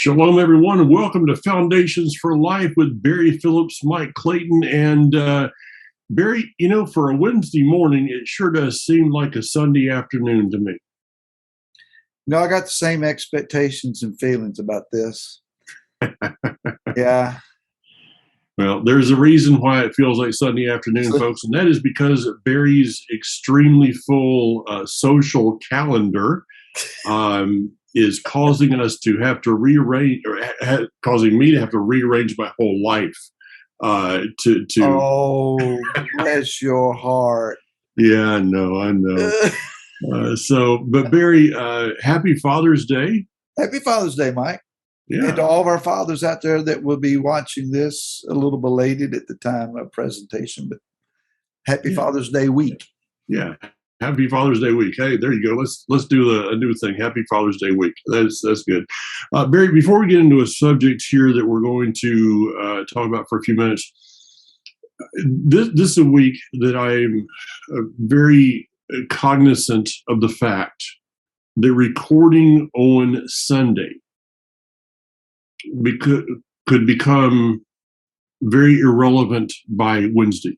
Shalom, everyone, and welcome to Foundations for Life with Barry Phillips, Mike Clayton, and Barry. You know, for a Wednesday morning, it sure does seem like a Sunday afternoon to me. No, I got the same expectations and feelings about this. Yeah. Well, there's a reason why it feels like Sunday afternoon, folks, and that is because Barry's extremely full social calendar is causing us to have to rearrange, or causing me to have to rearrange my whole life. Oh, bless your heart. Yeah, I know. But Barry, happy Father's Day. Happy Father's Day, Mike. Yeah. And to all of our fathers out there that will be watching this a little belated at the time of presentation, but happy Father's Day week. Yeah. Happy Father's Day week. Hey, there you go. Let's do a new thing. Happy Father's Day week. That's good. Barry, before we get into a subject here that we're going to talk about for a few minutes, this is a week that I'm very cognizant of the fact that recording on Sunday could become very irrelevant by Wednesday.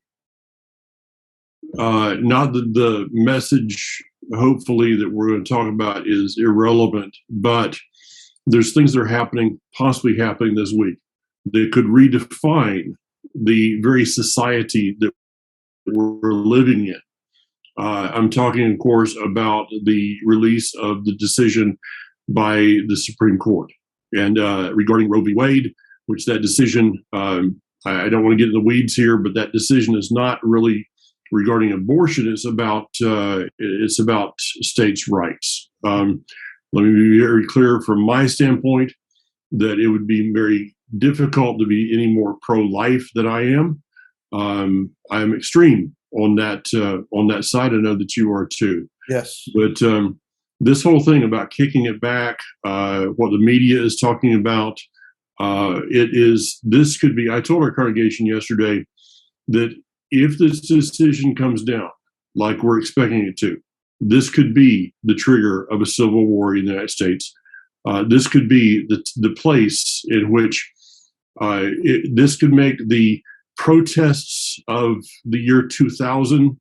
Not that the message, hopefully, that we're going to talk about is irrelevant, but there's things that are possibly happening this week that could redefine the very society that we're living in. I'm talking, of course, about the release of the decision by the Supreme Court and regarding Roe v. Wade, which that decision, I don't want to get in the weeds here, but that decision is not really regarding abortion. It's about states' rights. Let me be very clear from my standpoint that it would be very difficult to be any more pro-life than I am. I'm extreme on that side. I know that you are too. Yes. But this whole thing about kicking it back, what the media is talking about, this could be. I told our congregation yesterday that if this decision comes down like we're expecting it to, this could be the trigger of a civil war in the United States. This could be the place in which this could make the protests of the year 2000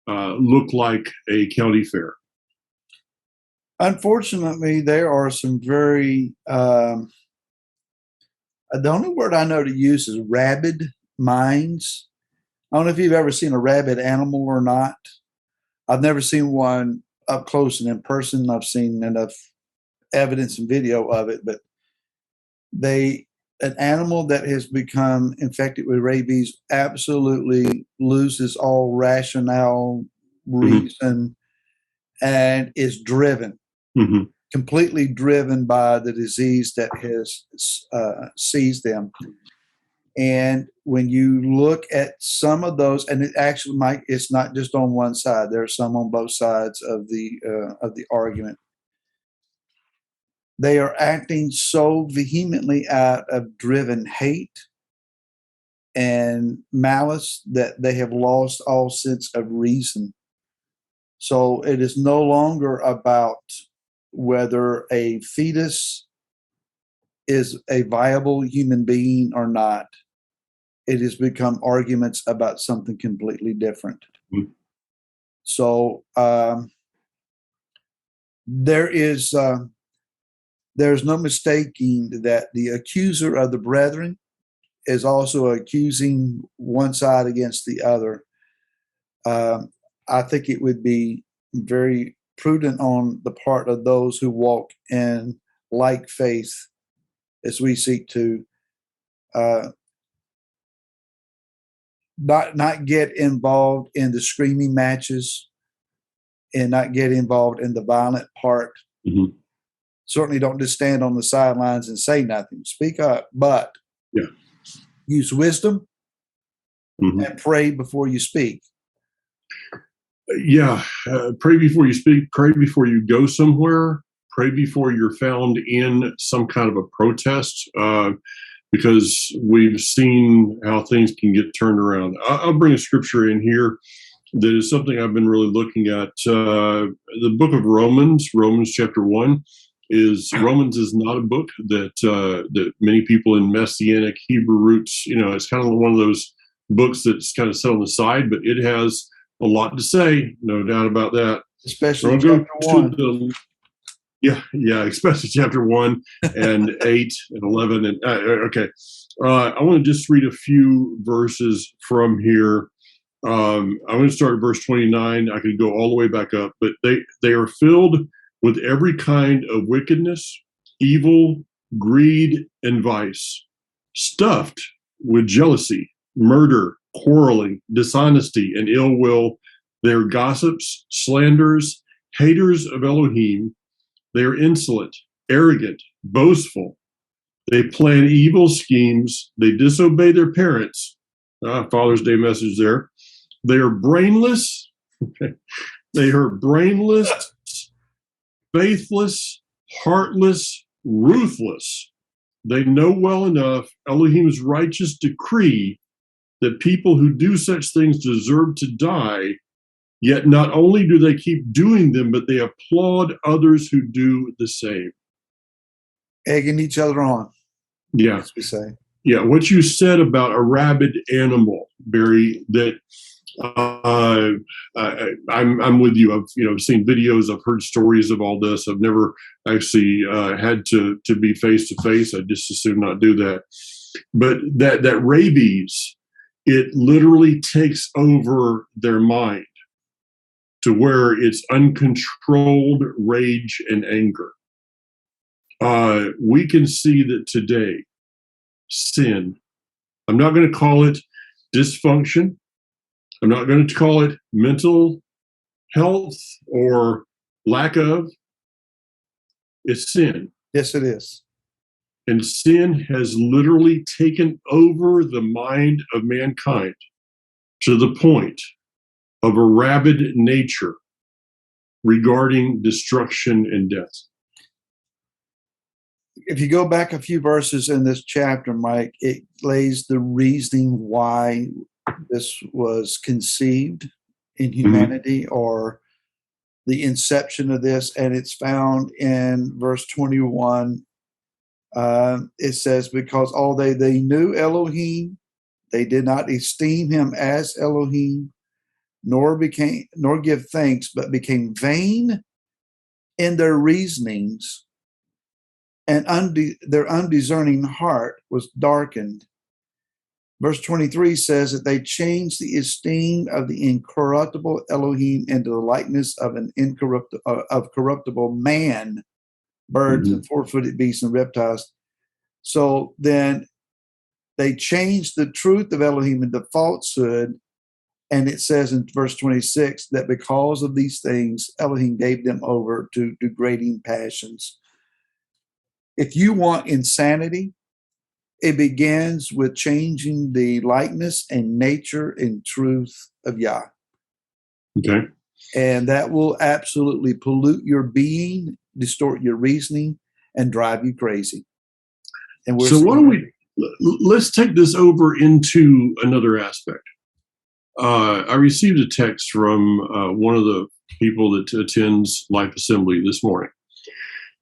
look like a county fair. Unfortunately, there are some very, the only word I know to use is rabid minds. I don't know if you've ever seen a rabid animal or not. I've never seen one up close and in person. I've seen enough evidence and video of it, but an animal that has become infected with rabies absolutely loses all rationale, reason, and is driven, completely driven by the disease that has seized them. And when you look at some of those, and it actually, Mike, it's not just on one side. There are some on both sides of the argument. They are acting so vehemently out of driven hate and malice that they have lost all sense of reason. So it is no longer about whether a fetus is a viable human being or not. It has become arguments about something completely different. So there's no mistaking that the accuser of the brethren is also accusing one side against the other. I think it would be very prudent on the part of those who walk in like faith as we seek to not get involved in the screaming matches and not get involved in the violent part. Certainly don't just stand on the sidelines and say nothing. Speak up, but use wisdom and pray before you speak. Pray before you speak. Pray before you go somewhere. Pray before you're found in some kind of a protest, because we've seen how things can get turned around. I'll bring a scripture in here that is something I've been really looking at. The book of Romans chapter 1. is Romans is not a book that many people in Messianic Hebrew roots, it's kind of one of those books that's kind of set on the side, but it has a lot to say, no doubt about that. Especially I'll go chapter 1. especially chapter 1 and 8 and 11 and okay. I want to just read a few verses from here. I'm going to start at verse 29. I could go all the way back up, but they are filled with every kind of wickedness, evil, greed, and vice, stuffed with jealousy, murder, quarreling, dishonesty, and ill will. They are gossips, slanderers, haters of Elohim. They are insolent, arrogant, boastful. They plan evil schemes. They disobey their parents. Father's Day message there. They are brainless. They are brainless, faithless, heartless, ruthless. They know well enough Elohim's righteous decree that people who do such things deserve to die, yet not only do they keep doing them, but they applaud others who do the same. Egging each other on. Yeah. As we say. Yeah, what you said about a rabid animal, Barry, that I'm with you. I've seen videos. I've heard stories of all this. I've never actually had to be face to face. I just assume not do that. But that rabies, it literally takes over their mind to where it's uncontrolled rage and anger. We can see that today, sin. I'm not going to call it dysfunction. I'm not going to call it mental health or lack of. It's sin. Yes, it is. And sin has literally taken over the mind of mankind to the point of a rabid nature regarding destruction and death. If you go back a few verses in this chapter, Mike, it lays the reasoning why this was conceived in humanity, or the inception of this, and it's found in verse 21. It says, because although they knew Elohim, they did not esteem him as Elohim, nor give thanks, but became vain in their reasonings, and their undiscerning heart was darkened. Verse 23 says that they changed the esteem of the incorruptible Elohim into the likeness of corruptible man, birds and four-footed beasts and reptiles. So then they changed the truth of Elohim into falsehood. And it says in verse 26 that because of these things, Elohim gave them over to degrading passions. If you want insanity, it begins with changing the likeness and nature and truth of Yah. Okay. And that will absolutely pollute your being, distort your reasoning, and drive you crazy. And so let's take this over into another aspect. I received a text from one of the people that attends Life Assembly this morning.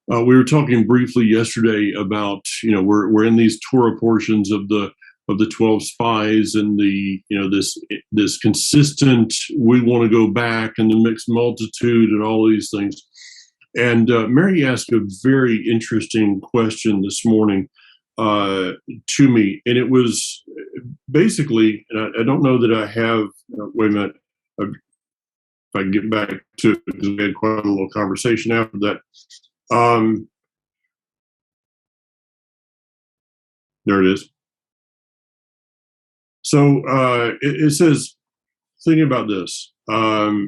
We were talking briefly yesterday about, we're in these Torah portions of the 12 spies, and this consistent, we want to go back, and the mixed multitude and all these things. And Mary asked a very interesting question this morning to me, and it was basically, and I don't know that I have, wait a minute, if I can get back to it, because we had quite a little conversation after that. There it is. So it says, thinking about this, I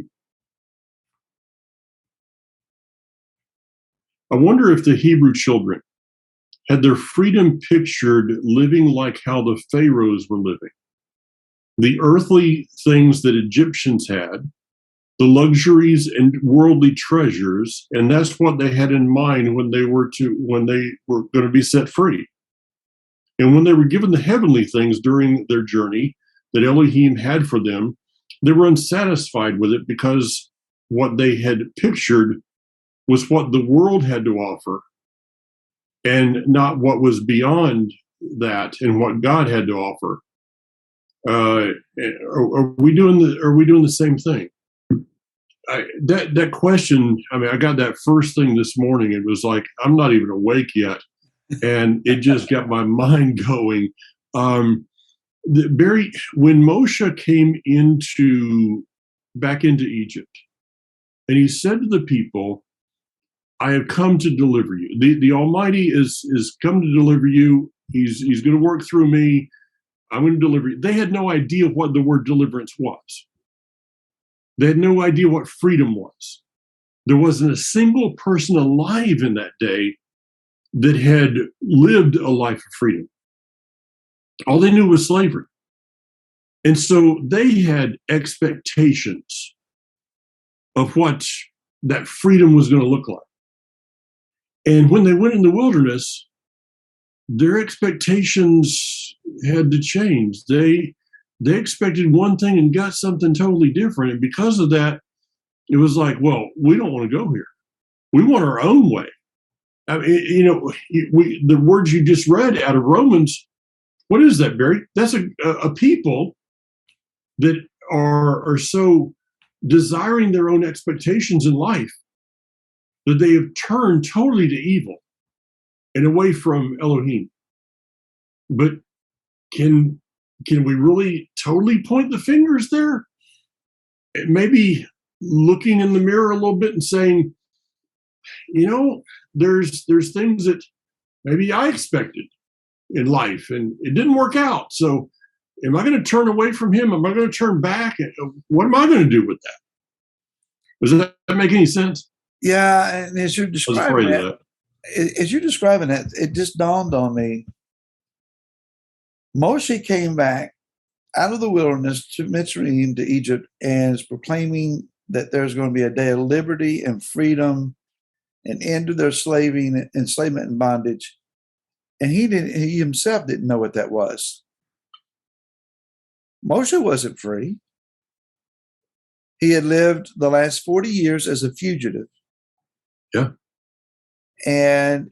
wonder if the Hebrew children had their freedom pictured living like how the pharaohs were living. The earthly things that Egyptians had, the luxuries and worldly treasures, and that's what they had in mind when they were going to be set free. And when they were given the heavenly things during their journey that Elohim had for them, they were unsatisfied with it, because what they had pictured was what the world had to offer and not what was beyond that and what God had to offer. Are we doing the same thing? That question, I mean, I got that first thing this morning. It was like, I'm not even awake yet. And it just got my mind going. Barry, when Moshe came back into Egypt, and he said to the people, I have come to deliver you. The Almighty is come to deliver you. He's going to work through me. I'm going to deliver you. They had no idea what the word deliverance was. They had no idea what freedom was. There wasn't a single person alive in that day that had lived a life of freedom. All they knew was slavery. And so they had expectations of what that freedom was going to look like. And when they went in the wilderness, their expectations had to change. They expected one thing and got something totally different. And because of that, it was like, well, we don't want to go here. We want our own way. I mean, the words you just read out of Romans, what is that, Barry? That's a people that are so desiring their own expectations in life that they have turned totally to evil and away from Elohim. But can we really totally point the fingers there? Maybe looking in the mirror a little bit and saying, there's things that maybe I expected in life and it didn't work out. So am I going to turn away from him? Am I going to turn back? What am I going to do with that? Does that make any sense? Yeah, and as you're describing that, it just dawned on me. Moshe came back out of the wilderness to Mitzrayim, to Egypt, and is proclaiming that there's going to be a day of liberty and freedom and end of their enslavement and bondage. And he himself didn't know what that was. Moshe wasn't free. He had lived the last 40 years as a fugitive. Yeah. And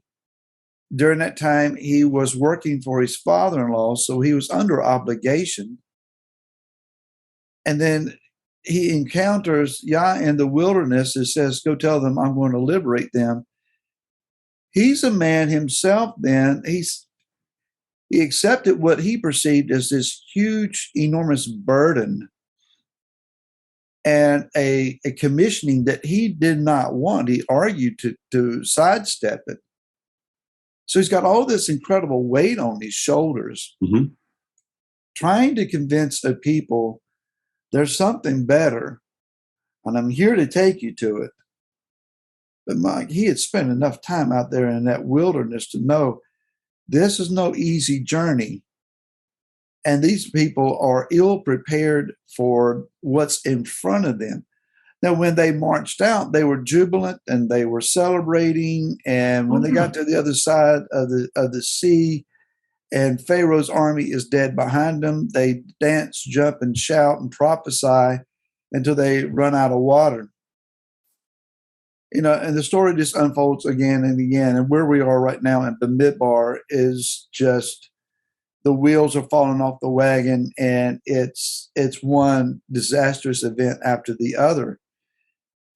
during that time, he was working for his father-in-law, so he was under obligation. And then he encounters Yah in the wilderness and says, go tell them I'm going to liberate them. He's a man himself then. He accepted what he perceived as this huge, enormous burden and a commissioning that he did not want. He argued to sidestep it. So he's got all this incredible weight on his shoulders, trying to convince a people there's something better, and I'm here to take you to it. But Mike, he had spent enough time out there in that wilderness to know this is no easy journey. And these people are ill prepared for what's in front of them. Now, when they marched out, they were jubilant and they were celebrating. And when they got to the other side of the sea and Pharaoh's army is dead behind them, they dance, jump, and shout and prophesy until they run out of water. And the story just unfolds again and again. And where we are right now in Bamidbar is just the wheels are falling off the wagon, and it's one disastrous event after the other.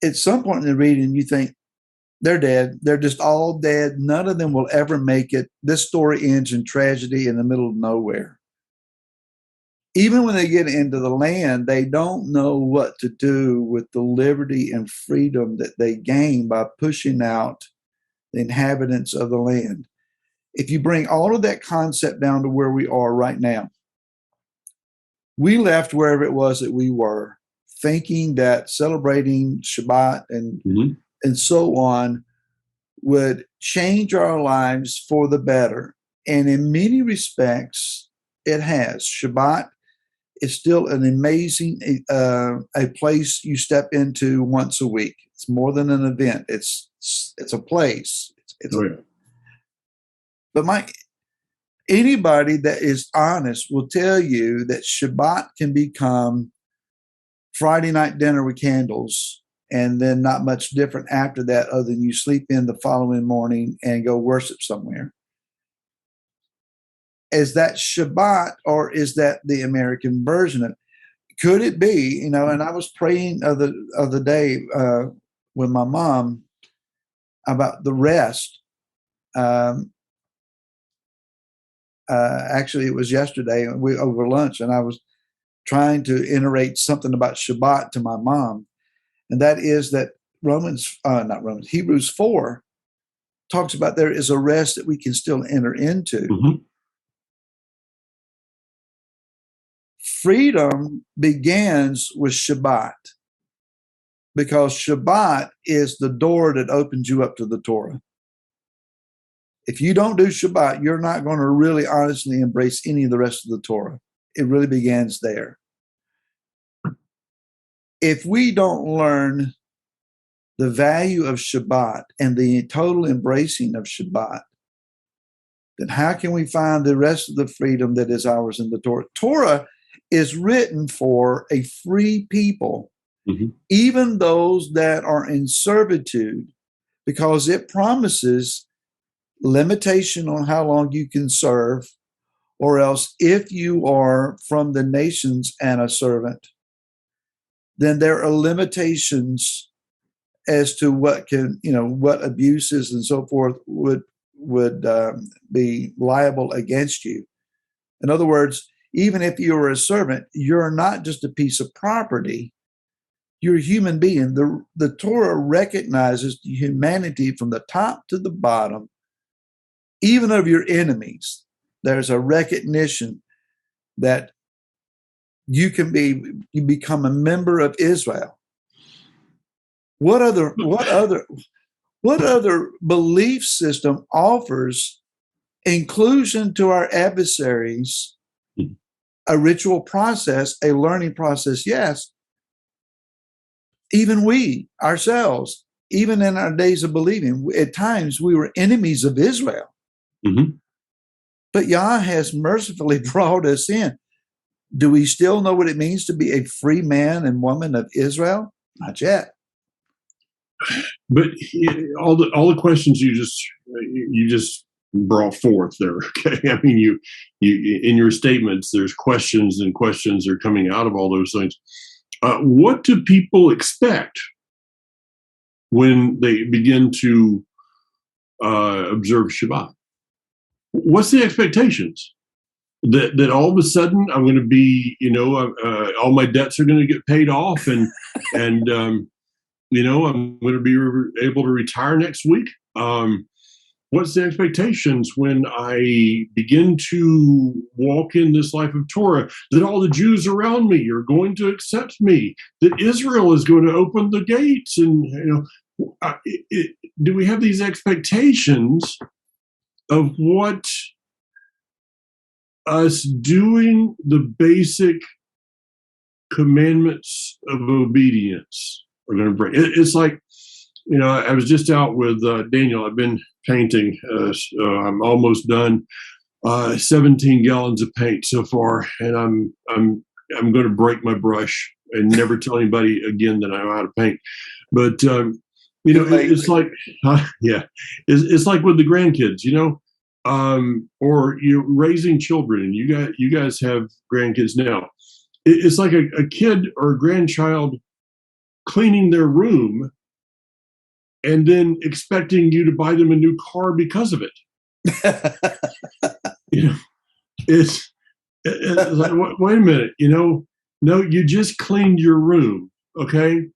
At some point in the reading, you think they're dead. They're just all dead. None of them will ever make it. This story ends in tragedy in the middle of nowhere. Even when they get into the land, they don't know what to do with the liberty and freedom that they gain by pushing out the inhabitants of the land. If you bring all of that concept down to where we are right now, we left wherever it was that we were, thinking that celebrating Shabbat and so on would change our lives for the better. And in many respects, it has. Shabbat is still an amazing a place you step into once a week. It's more than an event. It's a place. But Mike, anybody that is honest will tell you that Shabbat can become Friday night dinner with candles and then not much different after that, other than you sleep in the following morning and go worship somewhere. Is that Shabbat, or is that the American version of it? Could it be, and I was praying of the day with my mom about the rest. Actually, it was yesterday over lunch, and I was trying to iterate something about Shabbat to my mom, and that is that Hebrews 4 talks about there is a rest that we can still enter into. Mm-hmm. Freedom begins with Shabbat, because Shabbat is the door that opens you up to the Torah. If you don't do Shabbat, you're not going to really honestly embrace any of the rest of the Torah. It really begins there. If we don't learn the value of Shabbat and the total embracing of Shabbat, then how can we find the rest of the freedom that is ours in the Torah? Torah is written for a free people, mm-hmm. even those that are in servitude, because it promises limitation on how long you can serve, or else if you are from the nations and a servant, then there are limitations as to what abuses and so forth would be liable against you. In other words, even if you are a servant, you're not just a piece of property. You're a human being. The Torah recognizes humanity from the top to the bottom, even of your enemies. There's a recognition that you become a member of Israel. What other belief system offers inclusion to our adversaries? A ritual process, a learning process, yes. Even we ourselves, even in our days of believing, at times we were enemies of Israel. Mm-hmm. But Yah has mercifully brought us in. Do we still know what it means to be a free man and woman of Israel? Not yet. But all the questions you just brought forth there. Okay, I mean, you in your statements, there's questions and questions are coming out of all those things. What do people expect when they begin to observe Shabbat? What's the expectations? That all of a sudden I'm going to be, all my debts are going to get paid off, and I'm going to be able to retire next week. What's the expectations when I begin to walk in this life of Torah? That all the Jews around me are going to accept me. That Israel is going to open the gates, and do we have these expectations of what us doing the basic commandments of obedience are going to bring? It's like, I was just out with Daniel. I've been painting. I'm almost done. 17 gallons of paint so far, and I'm going to break my brush and never tell anybody again that I know how to paint. But it's like, it's like with the grandkids, or you're raising children, and you guys have grandkids now. It's like a kid or a grandchild cleaning their room and then expecting you to buy them a new car because of it. It's like, wait a minute, no, you just cleaned your room, okay?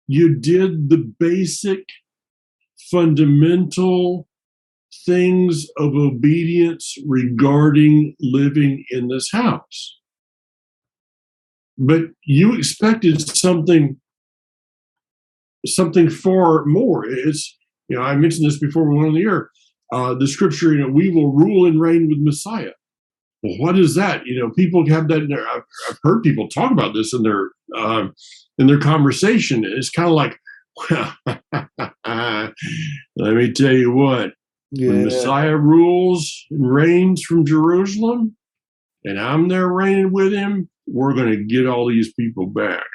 You did the basic, fundamental things of obedience regarding living in this house. But you expected something far more. It's, I mentioned this before we went on the air. The scripture, we will rule and reign with Messiah. Well, what is that? People have that in their. I've heard people talk about this in their conversation. It's kind of like, well, let me tell you what. Yeah. When Messiah rules and reigns from Jerusalem, and I'm there reigning with him, we're going to get all these people back.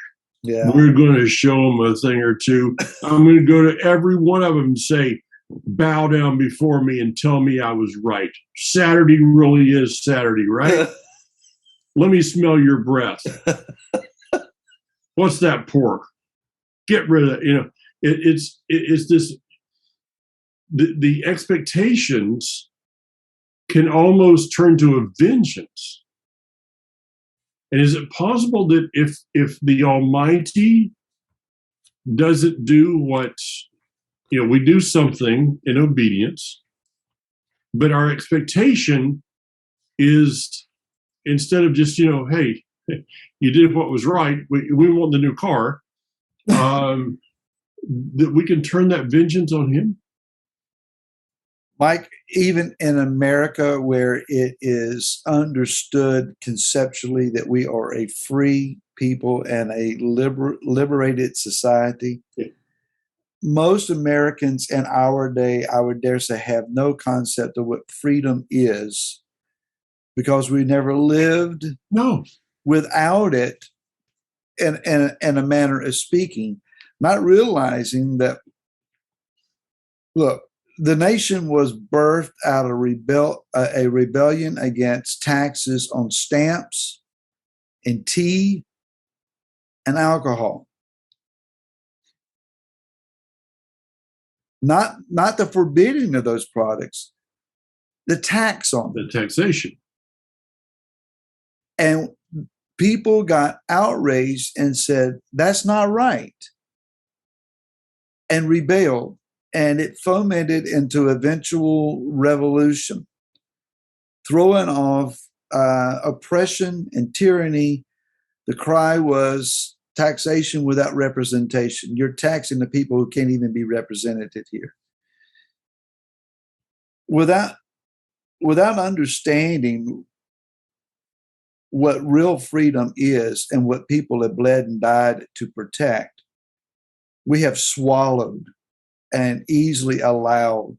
Yeah. We're going to show them a thing or two. I'm going to go to every one of them and say, bow down before me and tell me I was right. Saturday really is Saturday, right? Let me smell your breath. What's that pork? Get rid of it. It's this, the expectations can almost turn to a vengeance. And is it possible that if the Almighty doesn't do what, we do something in obedience, but our expectation is, instead of just, hey, you did what was right, we want the new car, that we can turn that vengeance on him? Mike, even in America, where it is understood conceptually that we are a free people and a liberated society, yeah. Most Americans in our day, I would dare say, have no concept of what freedom is, because we never lived without it in a manner of speaking, not realizing that, look, the nation was birthed out of a rebellion against taxes on stamps and tea and alcohol. Not the forbidding of those products, the tax on them. The taxation. And people got outraged and said, that's not right, and rebelled. And it fomented into eventual revolution, throwing off oppression and tyranny. The cry was taxation without representation. You're taxing the people who can't even be represented here. Without understanding what real freedom is and what people have bled and died to protect, we have swallowed and easily allowed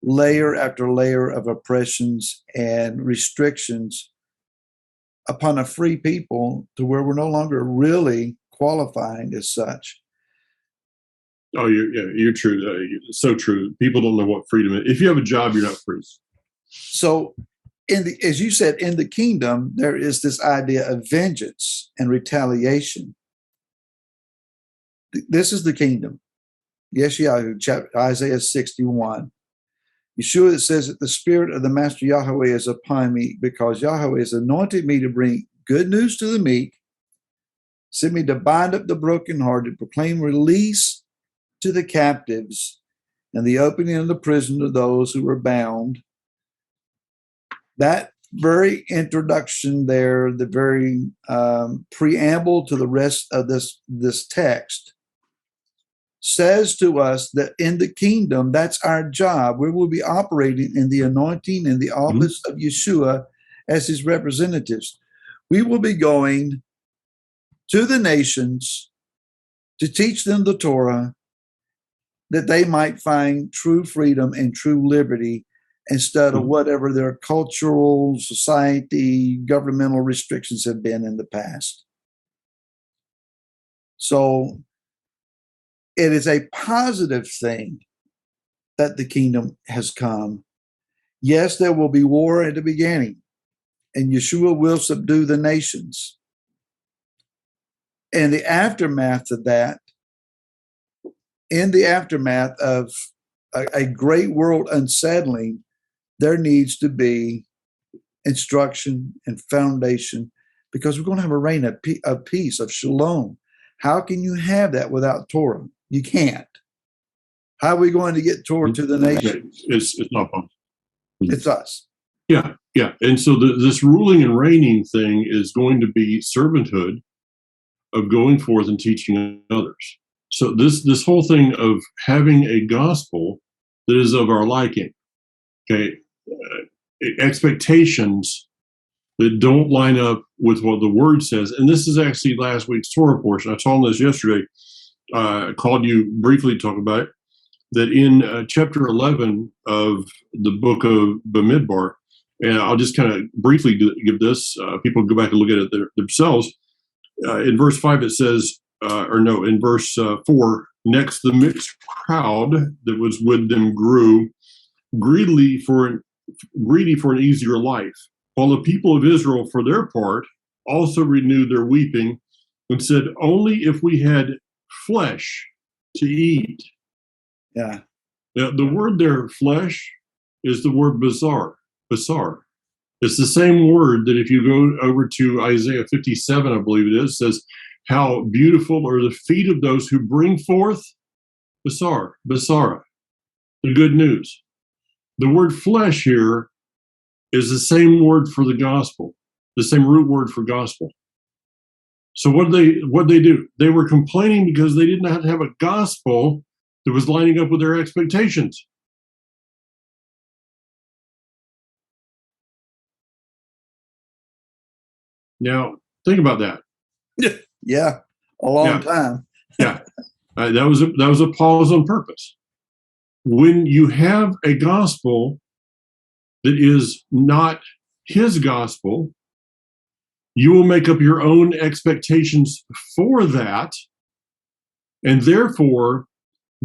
layer after layer of oppressions and restrictions upon a free people, to where we're no longer really qualifying as such. Oh, you're true. So true. People don't know what freedom is. If you have a job, you're not free. So, as you said, in the kingdom, there is this idea of vengeance and retaliation. This is the kingdom. Yeshayahu, Isaiah 61. Yeshua, it says that the Spirit of the Master Yahweh is upon me, because Yahweh has anointed me to bring good news to the meek, sent me to bind up the brokenhearted, proclaim release to the captives, and the opening of the prison to those who were bound. That very introduction there, the very preamble to the rest of this text, says to us that in the kingdom, that's our job. We will be operating in the anointing and the office of Yeshua as his representatives. We will be going to the nations to teach them the Torah, that they might find true freedom and true liberty, instead of whatever their cultural, society, governmental restrictions have been in the past. So it is a positive thing that the kingdom has come. Yes, there will be war at the beginning, and Yeshua will subdue the nations. And the aftermath of that, in the aftermath of a great world unsettling, there needs to be instruction and foundation, because we're going to have a reign of peace, of shalom. How can you have that without Torah? You can't. How are we going to get Torah to the nation? It's not possible. It's us. Yeah. And so this ruling and reigning thing is going to be servanthood of going forth and teaching others. So this whole thing of having a gospel that is of our liking, okay, expectations that don't line up with what the word says. And this is actually last week's Torah portion. I told this yesterday. I called you briefly to talk about it, that in chapter 11 of the book of Bamidbar, and I'll just kind of briefly give this, people go back and look at it themselves. In verse 5, it says, in verse 4, next the mixed crowd that was with them grew greedy for an easier life, while the people of Israel, for their part, also renewed their weeping and said, only if we had flesh to eat. Yeah. Now, the word there, flesh, is the word basar. Basar. It's the same word that if you go over to Isaiah 57, I believe it is, says, how beautiful are the feet of those who bring forth basar, basara, the good news. The word flesh here is the same word for the gospel, the same root word for gospel. So what they do? They were complaining because they did not have a gospel that was lining up with their expectations. Now, think about that. Yeah, a long time. Yeah, that was a pause on purpose. When you have a gospel that is not his gospel, you will make up your own expectations for that, and therefore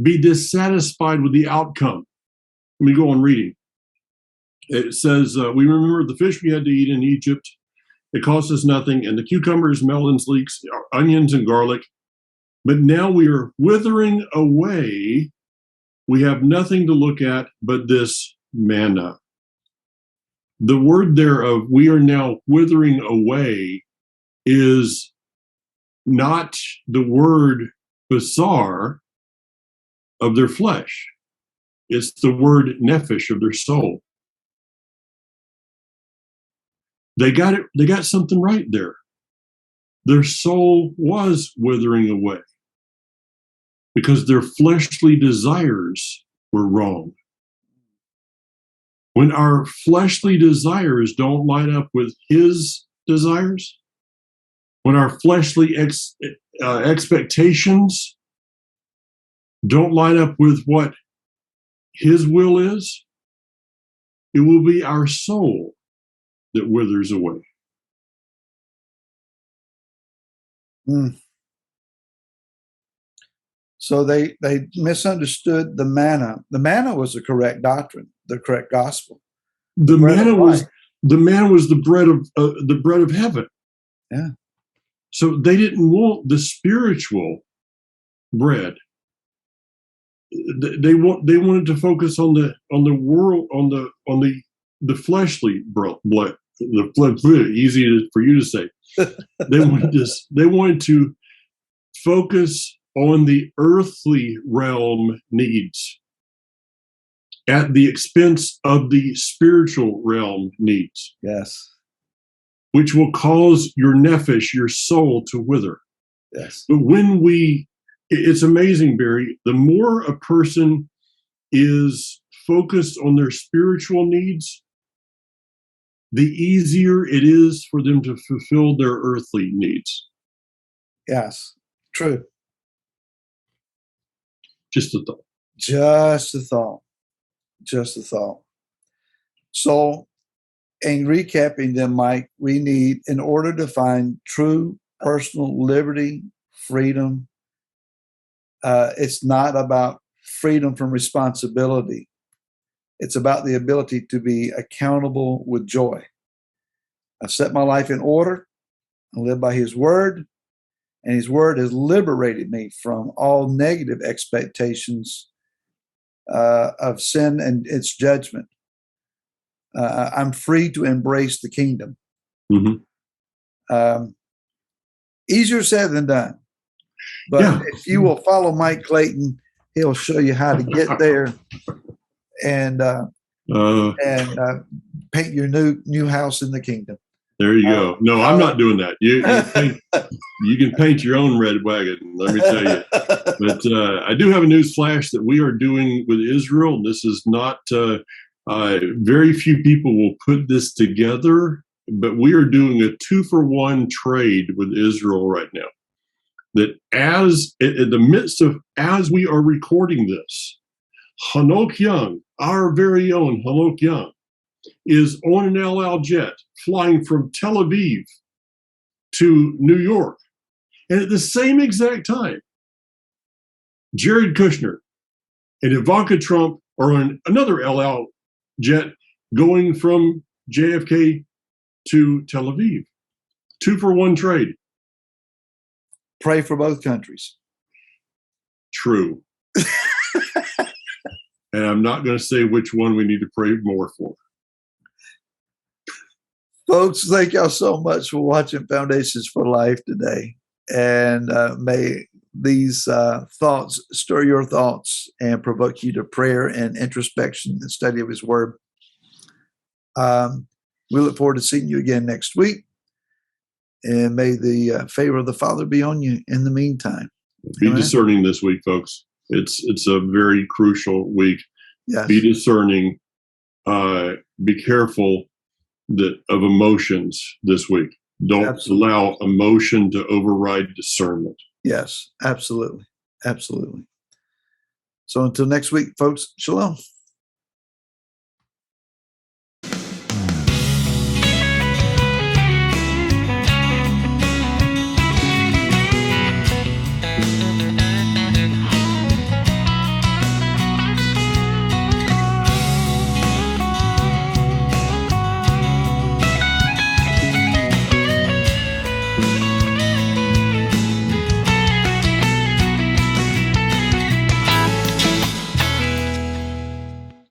be dissatisfied with the outcome. Let me go on reading. It says, we remember the fish we had to eat in Egypt. It cost us nothing, and the cucumbers, melons, leeks, onions, and garlic. But now we are withering away. We have nothing to look at but this manna. The word there of we are now withering away is not the word basar of their flesh. It's the word nephesh of their soul. They got it. They got something right there. Their soul was withering away because their fleshly desires were wrong. When our fleshly desires don't line up with his desires, when our fleshly expectations don't line up with what his will is, it will be our soul that withers away. Mm. So they misunderstood the manna. The manna was the correct doctrine, the correct gospel. The manna was the bread of heaven. Yeah. So they didn't want the spiritual bread. They wanted to focus on the world, on the fleshly bread. Easy for you to say. They wanted to focus on the earthly realm needs at the expense of the spiritual realm needs. Yes. Which will cause your nephesh, your soul, to wither. Yes. But it's amazing, Barry, the more a person is focused on their spiritual needs, the easier it is for them to fulfill their earthly needs. Yes, true. Just a thought. Just a thought. Just a thought. So, in recapping them, Mike, we need, in order to find true personal liberty, freedom, it's not about freedom from responsibility. It's about the ability to be accountable with joy. I've set my life in order and live by his word, and his word has liberated me from all negative expectations of sin and its judgment. I'm free to embrace the kingdom. Mm-hmm. Easier said than done. But if you will follow Mike Clayton, he'll show you how to get there and paint your new house in the kingdom. There you go. No, I'm not doing that. You can paint your own red wagon, let me tell you. But I do have a news flash that we are doing with Israel. This is not, very few people will put this together, but we are doing a 2-for-1 trade with Israel right now. That in the midst of, as we are recording this, Hanok Young, our very own Hanok Young, is on an El Al jet flying from Tel Aviv to New York. And at the same exact time, Jared Kushner and Ivanka Trump are on another El Al jet going from JFK to Tel Aviv. 2-for-1 trade. Pray for both countries. True. And I'm not going to say which one we need to pray more for. Folks, thank y'all so much for watching Foundations for Life today. And may these thoughts stir your thoughts and provoke you to prayer and introspection and study of his word. We look forward to seeing you again next week. And may the favor of the Father be on you in the meantime. Be Amen. discerning this week, folks. It's a very crucial week. Yes. Be discerning. Be careful of emotions this week. Don't Absolutely. allow emotion to override discernment. Yes, absolutely. Absolutely. So until next week, folks, shalom.